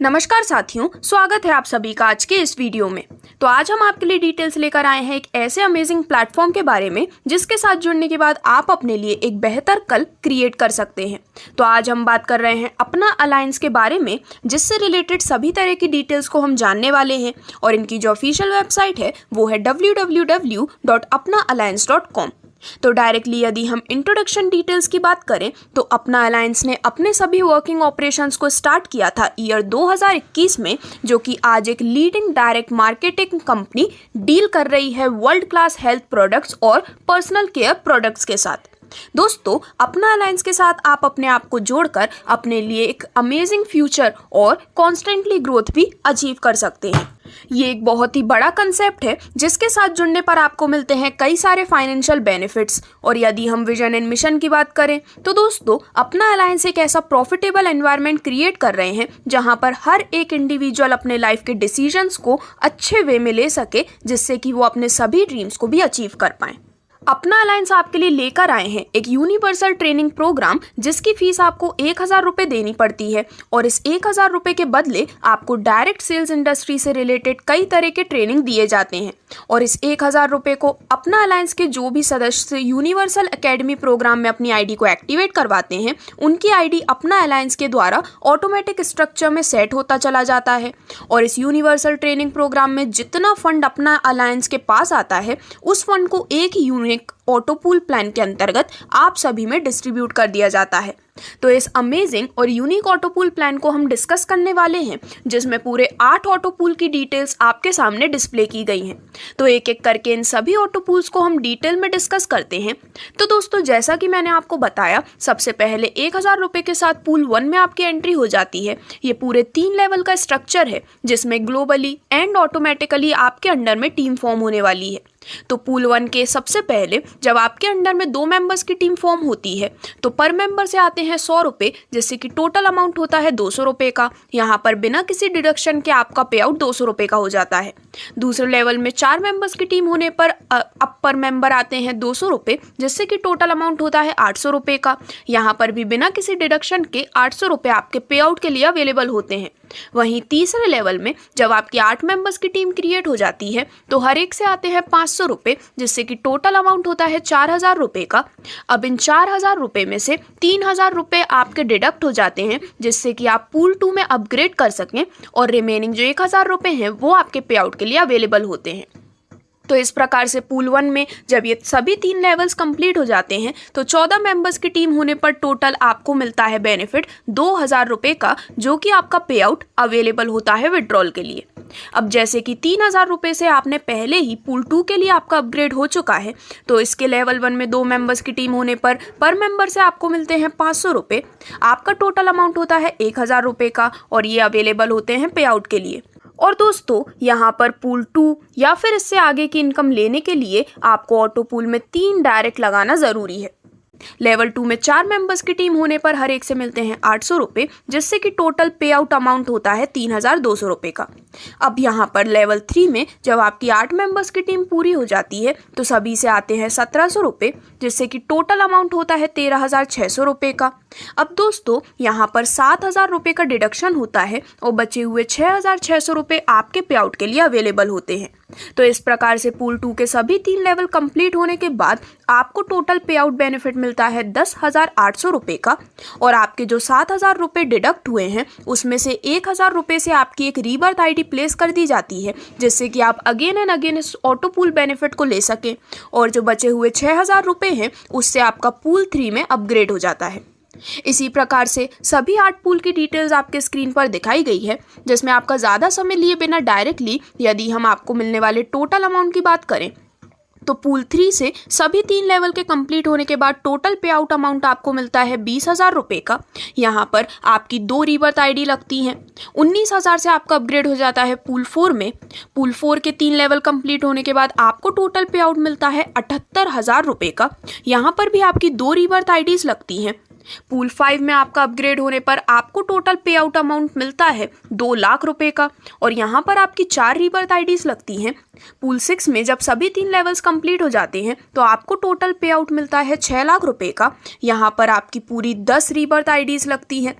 नमस्कार साथियों, स्वागत है आप सभी का आज के इस वीडियो में। तो आज हम आपके लिए डिटेल्स लेकर आए हैं एक ऐसे अमेजिंग प्लेटफॉर्म के बारे में जिसके साथ जुड़ने के बाद आप अपने लिए एक बेहतर कल क्रिएट कर सकते हैं। तो आज हम बात कर रहे हैं अपना अलायंस के बारे में, जिससे रिलेटेड सभी तरह की डिटेल्स को हम जानने वाले हैं। और इनकी जो ऑफिशियल वेबसाइट है वो है www.apnaalliance.com। तो डायरेक्टली यदि हम इंट्रोडक्शन डिटेल्स की बात करें तो अपना अलायंस ने अपने सभी वर्किंग ऑपरेशंस को स्टार्ट किया था ईयर 2021 में, जो कि आज एक leading direct marketing company deal कर रही है वर्ल्ड क्लास हेल्थ प्रोडक्ट्स और पर्सनल केयर प्रोडक्ट्स के साथ। दोस्तों, अपना अलायंस के साथ आप अपने आप को जोड़कर अपने लिए एक अमेजिंग फ्यूचर और कॉन्स्टेंटली ग्रोथ भी अचीव कर सकते हैं। ये एक बहुत ही बड़ा कंसेप्ट है जिसके साथ जुड़ने पर आपको मिलते हैं कई सारे फाइनेंशियल बेनिफिट्स। और यदि हम विजन एंड मिशन की बात करें तो दोस्तों, अपना अलायंस एक ऐसा प्रॉफिटेबल एनवायरनमेंट क्रिएट कर रहे हैं जहां पर हर एक इंडिविजुअल अपने लाइफ के डिसीजंस को अच्छे वे में ले सके, जिससे कि वो अपने सभी ड्रीम्स को भी अचीव कर पाएं। अपना अलायंस आपके लिए लेकर आए हैं एक यूनिवर्सल ट्रेनिंग प्रोग्राम, जिसकी फीस आपको 1000 रुपये देनी पड़ती है। और इस 1000 रुपये के बदले आपको डायरेक्ट सेल्स इंडस्ट्री से रिलेटेड कई तरह के ट्रेनिंग दिए जाते हैं। और इस 1000 रुपये को अपना अलायंस के जो भी सदस्य यूनिवर्सल एकेडमी प्रोग्राम में अपनी आईडी को एक्टिवेट करवाते हैं, उनकी आईडी अपना अलायंस के द्वारा ऑटोमेटिक स्ट्रक्चर में सेट होता चला जाता है। और इस यूनिवर्सल ट्रेनिंग प्रोग्राम में जितना फंड अपना अलायंस के पास आता है, उस फंड को एक यूनिक ऑटो पूल प्लान के अंतर्गत आप सभी में डिस्ट्रीब्यूट कर दिया जाता है। तो इस अमेजिंग और यूनिक ऑटो पूल प्लान को हम डिस्कस करने वाले हैं, जिसमें पूरे 8 ऑटो पूल की डिटेल्स आपके सामने डिस्प्ले की गई हैं। तो एक एक करके इन सभी ऑटो पूल्स को हम डिटेल में डिस्कस करते हैं। तो दोस्तों, जैसा कि मैंने आपको बताया, सबसे पहले 1000 रुपये के साथ पूल 1 में आपकी एंट्री हो जाती है। ये पूरे 3 लेवल का स्ट्रक्चर है, जिसमें ग्लोबली एंड ऑटोमेटिकली आपके अंडर में टीम फॉर्म होने वाली है। तो पूल 1 के सबसे पहले जब आपके अंडर में 2 मेंबर्स की टीम फॉर्म होती है तो पर मेंबर से आते हैं 100 रुपये, जिससे कि टोटल अमाउंट होता है 200 रुपये का। यहाँ पर बिना किसी डिडक्शन के आपका पे आउट 200 रुपये का हो जाता है। दूसरे लेवल में 4 मेंबर्स की टीम होने पर अब पर मेंबर आते हैं 200 रुपये, जिससे कि टोटल अमाउंट होता है 800 रुपये का। यहाँ पर भी बिना किसी डिडक्शन के 800 रुपये आपके पे आउट के लिए अवेलेबल होते हैं। वहीं तीसरे लेवल में जब आपकी 8 मेंबर्स की टीम क्रिएट हो जाती है तो हर एक से आते हैं 500 रुपये, जिससे कि टोटल अमाउंट होता है 4000 रुपये का। अब इन 4000 रुपये में से 3000 रुपये आपके डिडक्ट हो जाते हैं, जिससे कि आप पूल 2 में अपग्रेड कर सकें। और रिमेनिंग जो 1000 रुपये हैं वो आपके पे आउट के लिए अवेलेबल होते हैं। तो इस प्रकार से पूल 1 में जब ये सभी 3 लेवल्स कंप्लीट हो जाते हैं तो 14 मेंबर्स की टीम होने पर टोटल आपको मिलता है बेनिफिट 2000 रुपये का, जो कि आपका पे आउट अवेलेबल होता है विड्रॉल के लिए। अब जैसे कि 3000 रुपये से आपने पहले ही पूल 2 के लिए आपका अपग्रेड हो चुका है, तो इसके लेवल 1 में 2 मेंबर्स की टीम होने पर मेंबर से आपको मिलते हैं 500 रुपये। आपका टोटल अमाउंट होता है 1000 रुपये का, और ये अवेलेबल होते हैं पे आउट के लिए। और दोस्तों, यहाँ पर पूल 2 या फिर इससे आगे की इनकम लेने के लिए आपको ऑटो पूल में 3 डायरेक्ट लगाना ज़रूरी है। लेवल 2 में 4 मेंबर्स की टीम होने पर हर एक से मिलते हैं 800 रुपये, जिससे कि टोटल पे आउट अमाउंट होता है 3200 रुपये का। अब यहाँ पर लेवल 3 में जब आपकी 8 मेंबर्स की टीम पूरी हो जाती है तो सभी से आते हैं 1700 रुपये, जिससे कि टोटल अमाउंट होता है 13600 रुपये का। अब दोस्तों, यहाँ पर 7000 रुपये का डिडक्शन होता है और बचे हुए 6600 रुपये आपके पे आउट के लिए अवेलेबल होते हैं। तो इस प्रकार से पूल 2 के सभी 3 लेवल कंप्लीट होने के बाद आपको टोटल पे आउट बेनिफिट मिलता है 10,800 रुपये का। और आपके जो 7000 रुपये डिडक्ट हुए हैं उसमें से 1000 रुपये से आपकी एक रीबर्थ आईडी प्लेस कर दी जाती है, जिससे कि आप अगेन एंड अगेन इस ऑटो पूल बेनिफिट को ले सकें। और जो बचे हुए 6000 रुपये हैं उससे आपका पूल 3 में अपग्रेड हो जाता है। इसी प्रकार से सभी 8 पूल की डिटेल्स आपके स्क्रीन पर दिखाई गई है, जिसमें आपका ज़्यादा समय लिए बिना डायरेक्टली यदि हम आपको मिलने वाले टोटल अमाउंट की बात करें तो पूल 3 से सभी 3 लेवल के कंप्लीट होने के बाद टोटल पे आउट अमाउंट आपको मिलता है 20,000 रुपये का। यहाँ पर आपकी 2 रीबर्थ आईडी लगती हैं। 19,000 से आपका अपग्रेड हो जाता है पूल 4 में। पूल 4 के 3 लेवल कंप्लीट होने के बाद आपको टोटल पे आउट मिलता है 78,000 रुपये का। यहाँ पर भी आपकी 2 रीबर्थ आईडीज लगती हैं। पूल 5 में आपका अपग्रेड होने पर आपको टोटल पे आउट अमाउंट मिलता है 2 लाख रुपए का, और यहाँ पर आपकी 4 रीबर्थ आईडीज लगती हैं। पूल 6 में जब सभी 3 लेवल्स कंप्लीट हो जाते हैं तो आपको टोटल पे आउट मिलता है 6 लाख रुपए का। यहाँ पर आपकी पूरी 10 रीबर्थ आईडीज लगती हैं।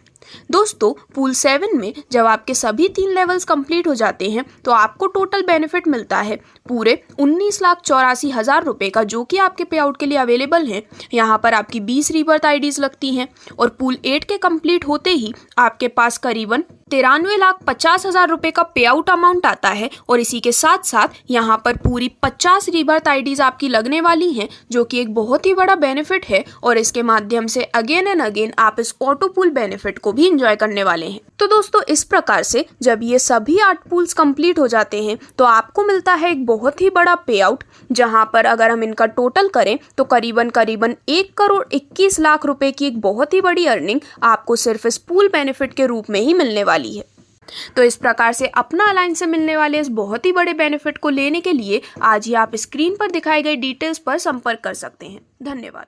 दोस्तों पूल 7 में जब आपके सभी 3 लेवल्स कंप्लीट हो जाते हैं तो आपको टोटल बेनिफिट मिलता है पूरे 19,84,000 रुपये का, जो कि आपके पे आउट के लिए अवेलेबल है। यहाँ पर आपकी 20 रीबर्थ आईडीज लगती हैं और पूल 8 के कंप्लीट होते ही आपके पास करीबन 93,50,000 रुपये का पे आउट अमाउंट आता है और इसी के साथ साथ यहाँ पर पूरी 50 रीबर्थ आईडीज आपकी लगने वाली हैं, जो कि एक बहुत ही बड़ा बेनिफिट है और इसके माध्यम से अगेन एंड अगेन आप इस ऑटो पूल बेनिफिट को भी इंजॉय करने वाले हैं। तो दोस्तों इस प्रकार से जब ये सभी 8 पूल्स कंप्लीट हो जाते हैं तो आपको मिलता है एक बहुत ही बड़ा पे आउट, जहाँ पर अगर हम इनका टोटल करें तो करीबन 1,21,00,000 रुपए की एक बहुत ही बड़ी अर्निंग आपको सिर्फ इस पूल बेनिफिट के रूप में ही मिलने वाली है। तो इस प्रकार से अपना अलायंस से मिलने वाले इस बहुत ही बड़े बेनिफिट को लेने के लिए आज ही आप स्क्रीन पर दिखाई गई डिटेल्स पर संपर्क कर सकते हैं। धन्यवाद।